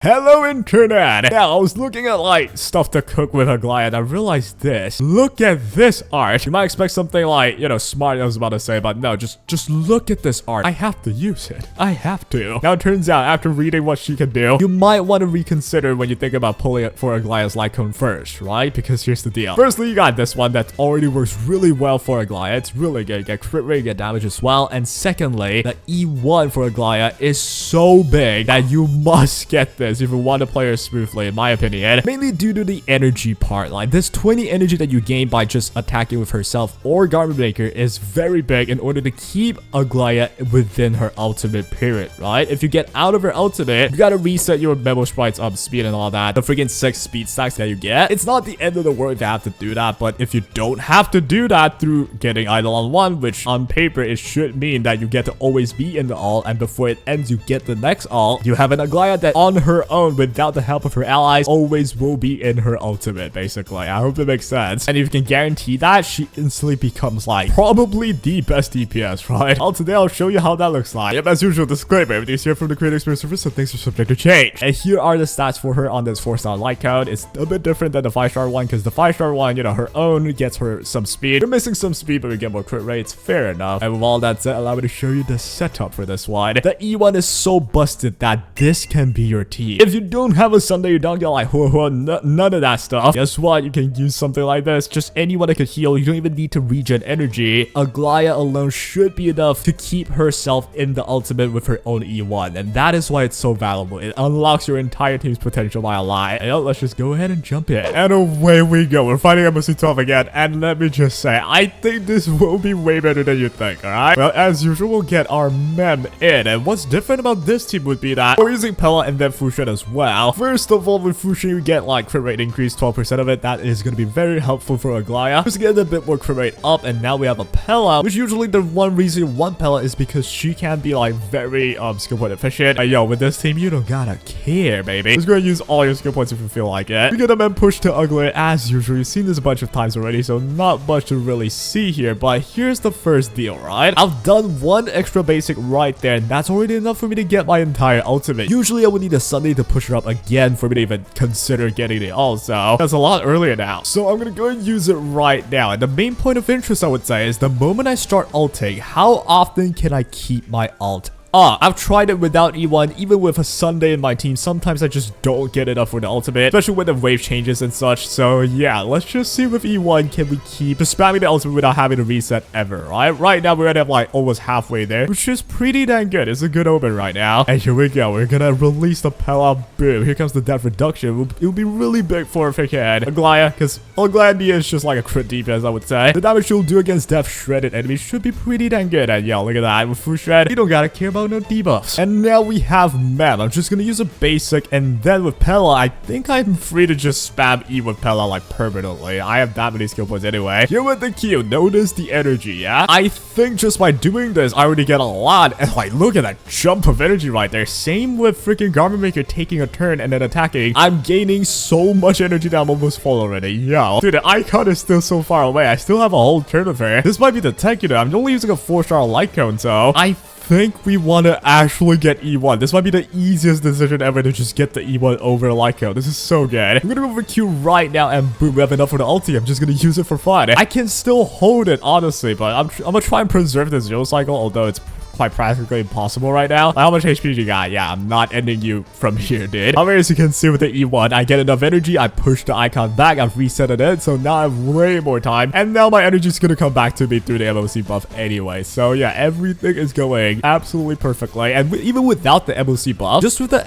Hello internet! Now, I was looking at like stuff to cook with Aglaea and I realized this. Look at this art. You might expect something like, smart I was about to say, but no, just look at this art. I have to use it. I have to. Now it turns out after reading what she can do, you might want to reconsider when you think about pulling it for Aglaea's light cone first, right? Because here's the deal. Firstly, you got this one that already works really well for Aglaea. It's really good. You get crit rate, you get damage as well. And secondly, the E1 for Aglaea is so big that you must get this if you want to play her smoothly, in my opinion. Mainly due to the energy part. Like this 20 energy that you gain by just attacking with herself or Garment Maker is very big in order to keep Aglaea within her ultimate period, right? If you get out of her ultimate, you gotta reset your memo sprites up speed and all that. The freaking 6 speed stacks that you get. It's not the end of the world if you have to do that, but if you don't have to do that through getting idle on 1, which on paper it should mean that you get to always be in the ult, and before it ends you get the next ult, you have an Aglaea that on her own without the help of her allies always will be in her ultimate, basically. I hope it makes sense. And if you can guarantee that, she instantly becomes like probably the best DPS, right? Well, today I'll show you how that looks like. Yep, as usual, disclaimer, everything's here from the creator experience service, so things are subject to change. And here are the stats for her on this 4-star light code. It's a bit different than the 5-star one, because the 5-star one, her own gets her some speed. We're missing some speed, but we get more crit rates. Fair enough. And with all that said, allow me to show you the setup for this one. The E1 is so busted that this can be your team. If you don't have a Sunday, you don't get like none of that stuff. Guess what? You can use something like this. Just anyone that can heal. You don't even need to regen energy. Aglaea alone should be enough to keep herself in the ultimate with her own E1, and that is why it's so valuable. It unlocks your entire team's potential by a lot. And let's just go ahead and jump in. And away we go. We're fighting MOC 12 again, and let me just say, I think this will be way better than you think. All right. Well, as usual, we'll get our mem in, and what's different about this team would be that we're using Pella and then Fushen as well. First of all, with Fushen, you get like crit rate increase, 12% of it. That is going to be very helpful for Aglaea. Just get a bit more crit rate up, and now we have a Pella, which usually the one reason you want Pella is because she can be like very skill point efficient. Yo, with this team, you don't gotta care, baby. Just go and use all your skill points if you feel like it. We get a man push to Aglaea as usual. You've seen this a bunch of times already, so not much to really see here. But here's the first deal, right? I've done one extra basic right there, and that's already enough for me to get my entire ultimate. Usually, I would need a Sunday to push her up again for me to even consider getting it all, so that's a lot earlier now. So I'm gonna go and use it right now. And the main point of interest, I would say, is the moment I start ulting, how often can I keep my ult up? I've tried it without E1, even with a Sunday in my team. Sometimes I just don't get enough for the ultimate, especially when the wave changes and such. So yeah, let's just see with E1, can we keep just spamming the ultimate without having to reset ever, right? Right now, we're gonna have like almost halfway there, which is pretty dang good. It's a good omen right now. And here we go. We're gonna release the Pella. Boom. Here comes the death reduction. It will be really big for freaking Aglaea, because Aglaea is just like a crit DPS, I would say. The damage she'll do against death shredded enemies should be pretty dang good. And yeah, look at that. With Fushen, you don't gotta care about no debuffs. And now we have Mem. I'm just gonna use a basic, and then with Pella, I think I'm free to just spam E with Pella like permanently. I have that many skill points anyway. Here with the Q, notice the energy, yeah? I think just by doing this, I already get a lot. And like, look at that jump of energy right there. Same with freaking Garment Maker taking a turn and then attacking. I'm gaining so much energy that I'm almost full already. Yo. Dude, the icon is still so far away. I still have a whole turn of her. This might be the tech, I'm only using a 4-star light cone, so I think we want to actually get E1. This might be the easiest decision ever to just get the E1 over Lyco. This is so good. I'm gonna go over Q right now, and boom, we have enough for the ulti. I'm just gonna use it for fun. I can still hold it, honestly, but I'm gonna try and preserve this zero cycle, although it's quite practically impossible right now. Like, how much HP do you got? Yeah, I'm not ending you from here, dude. However, as you can see with the E1, I get enough energy. I push the icon back. I've reset it, so now I have way more time. And now my energy is gonna come back to me through the MOC buff anyway. So yeah, everything is going absolutely perfectly. And even without the MOC buff, just with the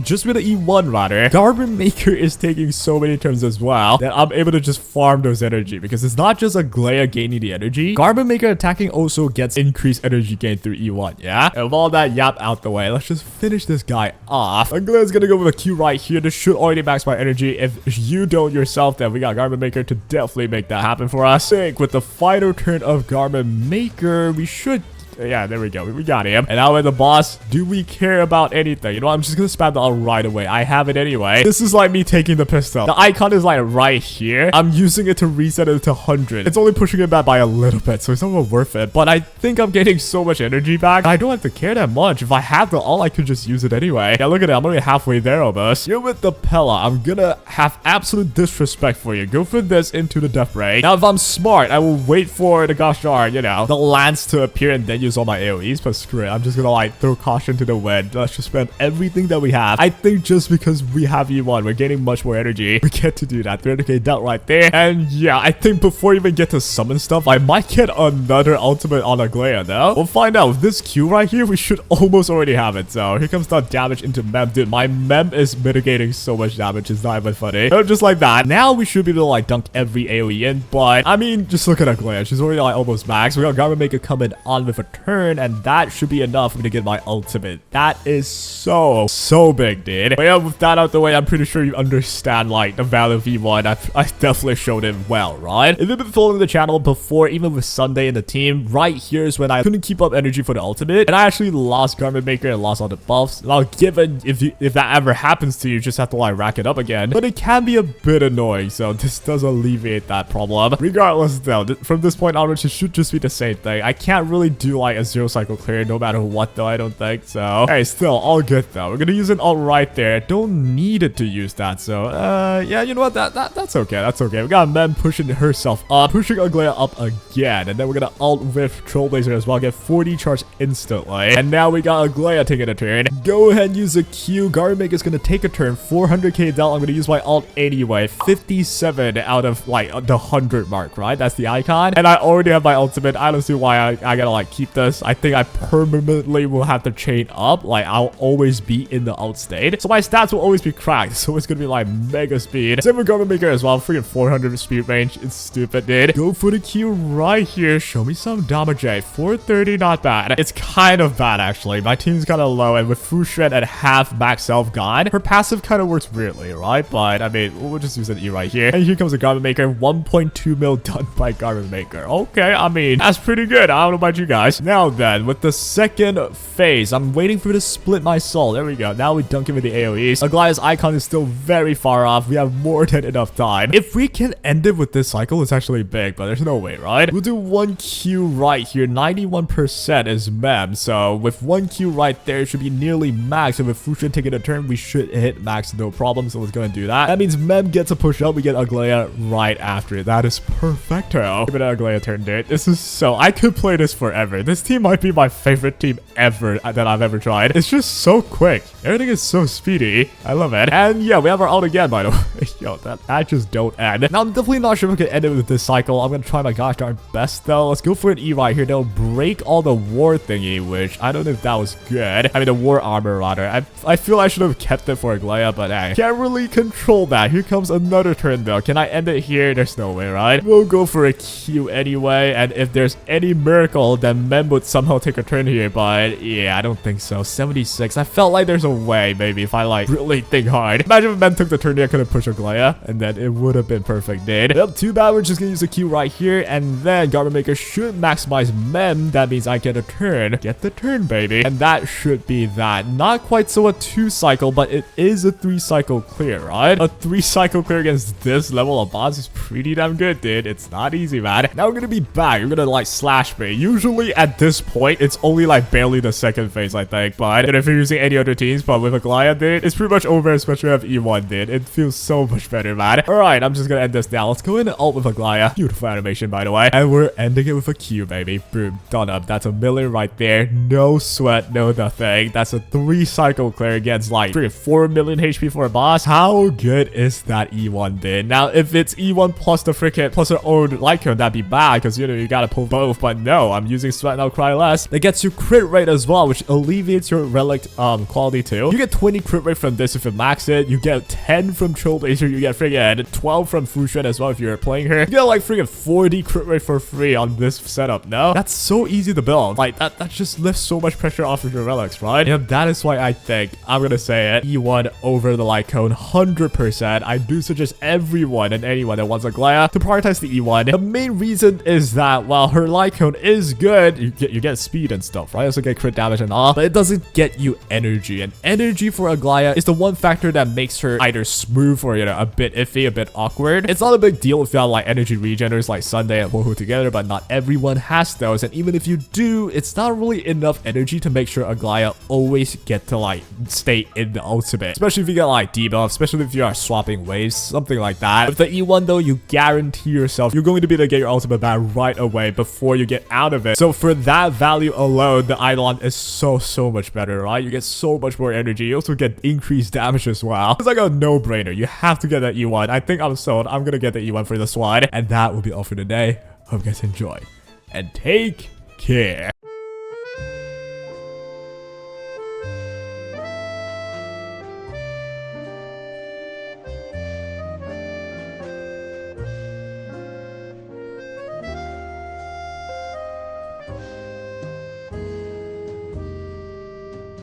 just with the E1 rather, Garment Maker is taking so many turns as well that I'm able to just farm those energy, because it's not just Aglaea gaining the energy. Garment Maker attacking also gets increased energy gain through E1. Yeah, and with all that yap out the way, let's just finish this guy off. Aglaea's gonna go with a Q right here. This should already max my energy. If you don't yourself, then we got Garment Maker to definitely make that happen for us. I think with the final turn of Garment Maker, we should Yeah, there we go. We got him. And now we're the boss. Do we care about anything? You know what? I'm just gonna spam the ult right away. I have it anyway. This is like me taking the pistol. The icon is like right here. I'm using it to reset it to 100. It's only pushing it back by a little bit, so it's not really worth it. But I think I'm getting so much energy back. I don't have to care that much. If I have the ult, I could just use it anyway. Yeah, look at it. I'm only halfway there almost. You're with the Pella. I'm gonna have absolute disrespect for you. Go for this into the death ray. Now, if I'm smart, I will wait for the gosh darn, you know, the lance to appear and then use all my AoEs. But screw it. I'm just gonna like throw caution to the wind. Let's just spend everything that we have. I think just because we have E1, we're getting much more energy. We get to do that. 300k dealt right there. And yeah, I think before we even get to summon stuff, I might get another ultimate on Aglaea though. We'll find out. With this Q right here, we should almost already have it. So here comes the damage into Mem. Dude, my Mem is mitigating so much damage. It's not even funny. So just like that. Now we should be able to like dunk every AoE in. But I mean, just look at Aglaea. She's already like almost max. We got Garment Maker coming on with a turn, and that should be enough for me to get my ultimate. That is so big, dude. But yeah, with that out the way, I'm pretty sure you understand like the value of V1. I definitely showed it well, right? If you've been following the channel before, even with Sunday in the team, right here is when I couldn't keep up energy for the ultimate, and I actually lost Garment Maker and lost all the buffs. Now, given if that ever happens to you, you just have to like rack it up again. But it can be a bit annoying, so this does alleviate that problem. Regardless, though, from this point onwards, it should just be the same thing. I can't really do like a 0 cycle clear no matter what, though. I don't think so. Hey, still all good though. We're gonna use an ult right there. Don't need it to use that. So, yeah, you know what? That's okay. That's okay. We got Mem pushing herself up, pushing Aglaea up again, and then we're gonna ult with Trailblazer as well. Get 40 charge instantly, and now we got Aglaea taking a turn. Go ahead and use a Q. Garment Maker is gonna take a turn. 400k dealt. I'm gonna use my ult anyway. 57 out of like the 100 mark, right? That's the icon, and I already have my ultimate. I don't see why I gotta like keep this. I think I permanently will have to chain up. Like I'll always be in the ult state, so my stats will always be cracked. So it's gonna be like mega speed. Same with Garment Maker as well. Freaking 400 speed range. It's stupid, dude. Go for the Q right here. Show me some damage. 430, not bad. It's kind of bad actually. My team's kind of low, and with Fushen at half max health gone, her passive kind of works weirdly, right? But I mean, we'll just use an E right here. And here comes a Garment Maker. 1.2 mil done by Garment Maker. Okay, I mean, that's pretty good. I don't know about you guys. Now then, with the second phase, I'm waiting for it to split my soul. There we go. Now we dunk it with the AoEs. Aglaea's icon is still very far off. We have more than enough time. If we can end it with this cycle, it's actually big, but there's no way, right? We'll do 1 Q right here. 91% is Mem. So with 1 Q right there, it should be nearly max. And with Fushen taking a turn, we should hit max, no problem. So let's go and do that. That means Mem gets a push up. We get Aglaea right after it. That is perfecto. Give it an Aglaea turn, dude. This is so... I could play this forever. This team might be my favorite team ever that I've ever tried. It's just so quick. Everything is so speedy. I love it. And yeah, we have our ult again, by the way. Yo, that just don't end. Now, I'm definitely not sure if we can end it with this cycle. I'm gonna try my gosh darn best, though. Let's go for an E right here. They'll break all the war thingy, which I don't know if that was good. I mean, the war armor, rather. I feel I should have kept it for Aglaea, but hey, can't really control that. Here comes another turn, though. Can I end it here? There's no way, right? We'll go for a Q anyway, and if there's any miracle, then Mem would somehow take a turn here, but yeah, I don't think so. 76. I felt like there's a way, maybe, if I like really think hard. Imagine if Mem took the turn here, I could have pushed Aglaea, and then it would have been perfect, dude. Yep, too bad. We're just gonna use a Q right here, and then Garment Maker should maximize Mem. That means I get a turn. Get the turn, baby. And that should be that. Not quite so a 2 cycle, but it is a 3 cycle clear, right? A 3 cycle clear against this level of boss is pretty damn good, dude. It's not easy, man. Now we're gonna be back. We're gonna like slash me. Usually at this point, it's only like barely the second phase, I think. But if you're using any other teams, but with Aglaea, dude, it's pretty much over, especially if E1, dude. It feels so much better, man. Alright, I'm just gonna end this now. Let's go in and ult with Aglaea. Beautiful animation, by the way. And we're ending it with a Q, baby. Boom. Done up. That's a million right there. No sweat, no nothing. That's a 3 cycle clear against like 4 million HP for a boss. How good is that E1, dude? Now, if it's E1 plus the freaking plus her own Lycone, that'd be bad because, you know, you gotta pull both. But no, I'm using Sweat Now Cry Less. That gets you crit rate as well, which alleviates your relic quality too. You get 20 crit rate from this if you max it. You get 10 from Trailblazer. You get freaking 12 from Fushen as well if you're playing her. You get like freaking 40 crit rate for free on this setup. No, that's so easy to build. Like that just lifts so much pressure off of your relics, right? Yeah, that is why I think I'm gonna say it. E1 over the Lycone 100%. I do suggest everyone and anyone that wants Aglaea to prioritize the E1. The main reason is that while her Lycone is good, you get speed and stuff, right? You also get crit damage and all, but it doesn't get you energy. And energy for Aglaea is the one factor that makes her either smooth or, you know, a bit iffy, a bit awkward. It's not a big deal if you have like energy regenerators like Sunday and Woohoo together, but not everyone has those. And even if you do, it's not really enough energy to make sure Aglaea always get to like stay in the ultimate, especially if you get like debuff, especially if you are swapping waves, something like that. With the E1 though, you guarantee yourself you're going to be able to get your ultimate back right away before you get out of it. So for that value alone, the Eidolon is so much better, right? You get so much more energy. You also get increased damage as well. It's like a no-brainer. You have to get that E1. I think I'm sold. I'm gonna get the E1 for this one. And that will be all for today. Hope you guys enjoy and take care.